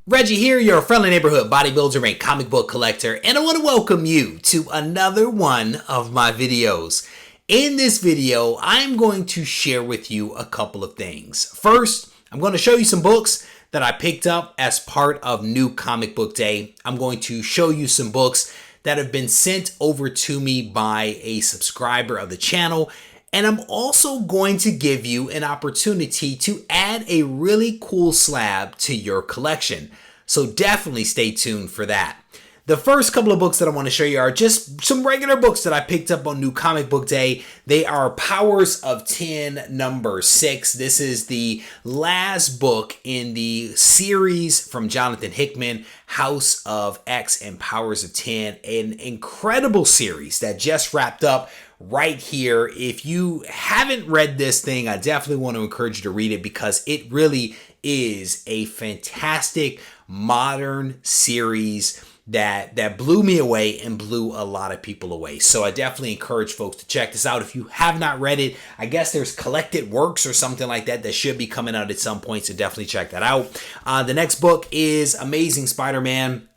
Reggie here, your friendly neighborhood bodybuilder and comic book collector, and I want to welcome you to another one of my videos. In this video, I'm going to share with you a couple of things. First, I'm going to show you some books that I picked up as part of New Comic Book Day. I'm going to show you some books that have been sent over to me by a subscriber of the channel. And I'm also going to give you an opportunity to add a really cool slab to your collection. So definitely stay tuned for that. The first couple of books that I want to show you are just some regular books that I picked up on New Comic Book Day. They are Powers of 10 number 6. This is the last book in the series from Jonathan Hickman, House of X and Powers of 10. An incredible series that just wrapped up right here. If you haven't read this thing, I definitely want to encourage you to read it because it really is a fantastic modern series that blew me away and blew a lot of people away. So I definitely encourage folks to check this out. If you have not read it, I guess there's collected works or something like that that should be coming out at some point, so definitely check that out. The next book is Amazing Spider-Man.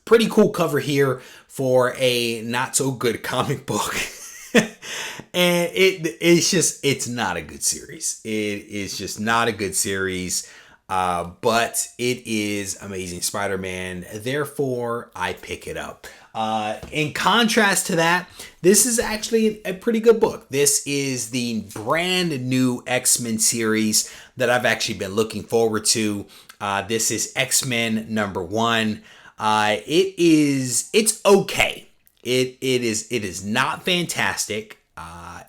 Pretty cool cover here for a not so good comic book. And it's not a good series. It is just not a good series. But it is Amazing Spider-Man, therefore I pick it up. In contrast to that, this is actually a pretty good book. This is the brand new XMen series that I've actually been looking forward to. This is XMen number 1. It's okay. It is not fantastic.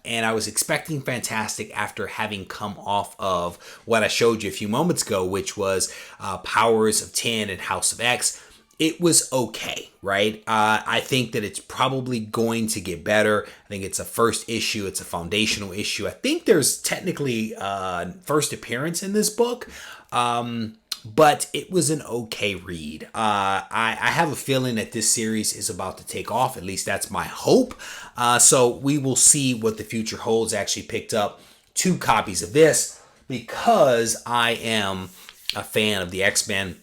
And I was expecting fantastic after having come off of what I showed you a few moments ago, which was Powers of 10 and House of X. It was okay, right? I think that it's probably going to get better. I think it's a first issue. It's a foundational issue. I think there's technically first appearance in this book. But it was an okay read. I have a feeling that this series is about to take off. At least that's my hope. So we will see what the future holds. I actually picked up 2 copies of this because I am a fan of the X-Men.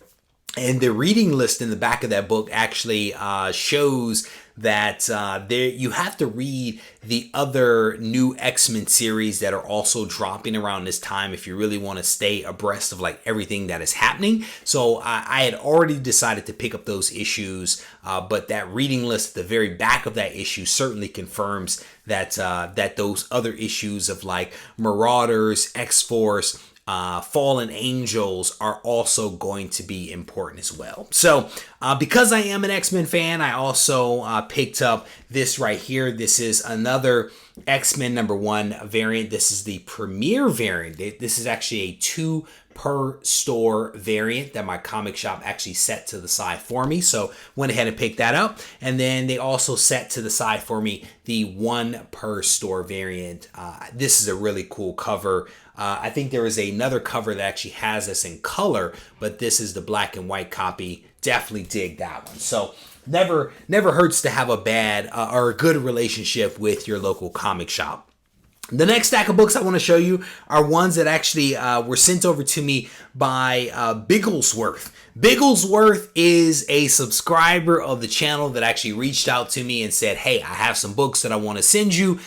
And the reading list in the back of that book actually shows that you have to read the other new X-Men series that are also dropping around this time if you really want to stay abreast of like everything that is happening. So I had already decided to pick up those issues, but that reading list at the very back of that issue certainly confirms that that those other issues of like Marauders, X-Force, Fallen Angels are also going to be important as well. So because I am an X-Men fan, I also picked up this right here. This is another X-Men number 1 variant. This is the premiere variant. This is actually a 2 per store variant that my comic shop actually set to the side for me. So went ahead and picked that up. And then they also set to the side for me the 1 per store variant. This is a really cool cover. I think there is another cover that actually has this in color, but this is the black and white copy. Definitely dig that one. So never hurts to have a bad or a good relationship with your local comic shop. The next stack of books I want to show you are ones that actually were sent over to me by Bigglesworth. Bigglesworth is a subscriber of the channel that actually reached out to me and said, hey, I have some books that I want to send you.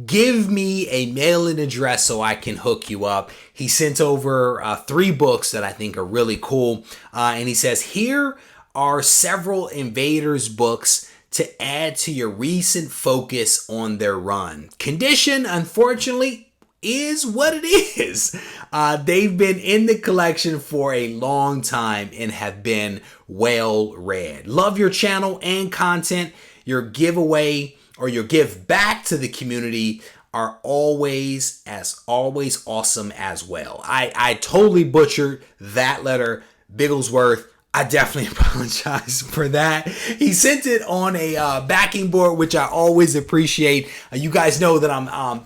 Give me a mailing address so I can hook you up. He sent over 3 books that I think are really cool. And he says, here are several Invaders books to add to your recent focus on their run. Condition, unfortunately, is what it is. They've been in the collection for a long time and have been well read. Love your channel and content. Your giveaway or your give back to the community are always awesome as well. I totally butchered that letter, Bigglesworth. I definitely apologize for that. He sent it on a backing board, which I always appreciate. You guys know that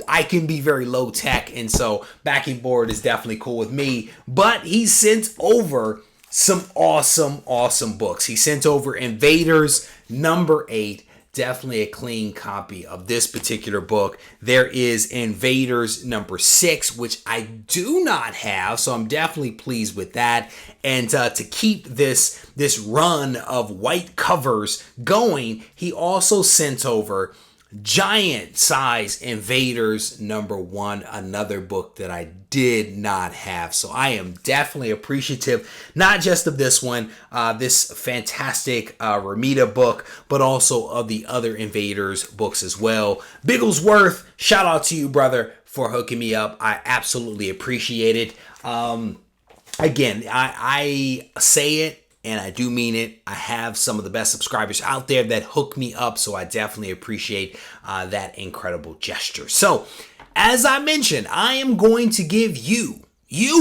I can be very low tech, and so backing board is definitely cool with me. But he sent over some awesome books. He sent over Invaders number 8. definitely a clean copy of this particular book. There is Invaders number 6, which I do not have, so I'm definitely pleased with that. And to keep this run of white covers going, he also sent over giant size Invaders number 1, another book that I did not have. So I am definitely appreciative, not just of this one, this fantastic Ramita book, but also of the other Invaders books as well. Bigglesworth, shout out to you, brother, for hooking me up. I absolutely appreciate it. Again, I say it, and I do mean it. I have some of the best subscribers out there that hook me up, so I definitely appreciate that incredible gesture. So, as I mentioned, I am going to give you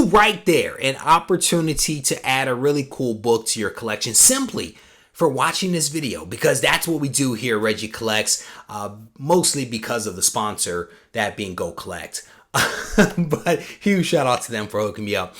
right there, an opportunity to add a really cool book to your collection simply for watching this video, because that's what we do here at Regie Collects, mostly because of the sponsor, that being Go Collect. But huge shout out to them for hooking me up.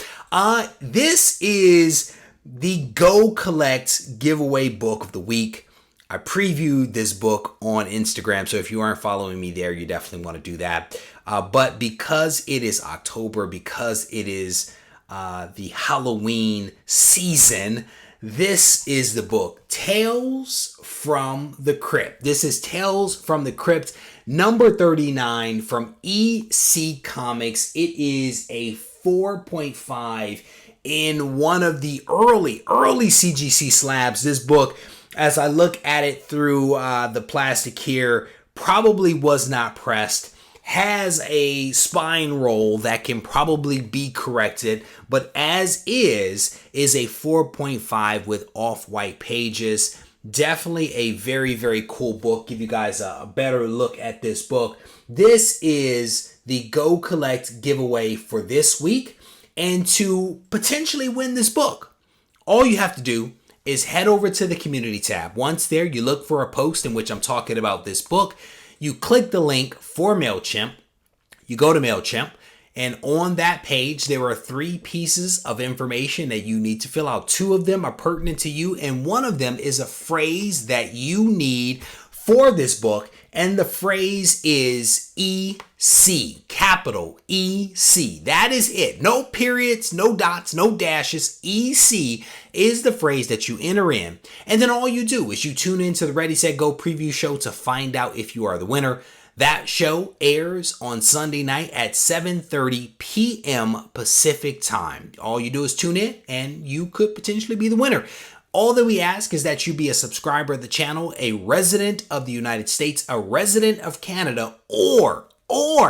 This is the Go Collect giveaway book of the week. I previewed this book on Instagram, so if you aren't following me there, you definitely want to do that. But because it is October, because it is the Halloween season, this is the book, Tales from the Crypt. This is Tales from the Crypt, number 39 from EC Comics. It is a 4.5 in one of the early CGC slabs. This book, as I look at it through the plastic here, probably was not pressed, has a spine roll that can probably be corrected, but as is a 4.5 with off-white pages. Definitely a very, very cool book. Give you guys a better look at this book. This is the Go Collect giveaway for this week. And to potentially win this book, all you have to do is head over to the community tab. Once there, you look for a post in which I'm talking about this book. You click the link for MailChimp. You go to MailChimp. And on that page, there are 3 pieces of information that you need to fill out. 2 of them are pertinent to you, and one of them is a phrase that you need for this book. And the phrase is EC, capital EC. That is it. No periods, no dots, no dashes. EC is the phrase that you enter in. And then all you do is you tune into the Ready, Set, Go preview show to find out if you are the winner. That show airs on Sunday night at 7:30 p.m. Pacific time. All you do is tune in and you could potentially be the winner. All that we ask is that you be a subscriber of the channel, a resident of the United States, a resident of Canada, or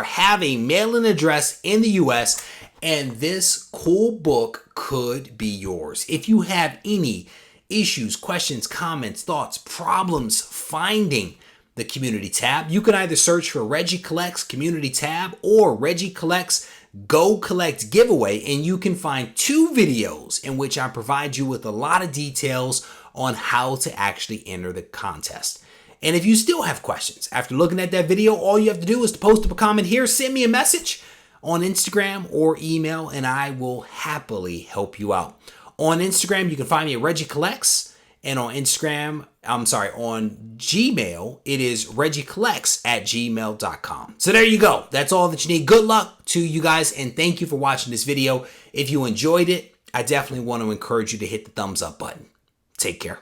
have a mailing address in the US, and this cool book could be yours. If you have any issues, questions, comments, thoughts, problems finding the community tab, you can either search for Regie Collects community tab or Regie Collects Go Collect giveaway, and you can find 2 videos in which I provide you with a lot of details on how to actually enter the contest. And if you still have questions after looking at that video, all you have to do is to post up a comment here, send me a message on Instagram or email, and I will happily help you out. On Instagram, you can find me at Regie Collects. And on Gmail, it is regiecollects@gmail.com. So there you go. That's all that you need. Good luck to you guys, and thank you for watching this video. If you enjoyed it, I definitely want to encourage you to hit the thumbs up button. Take care.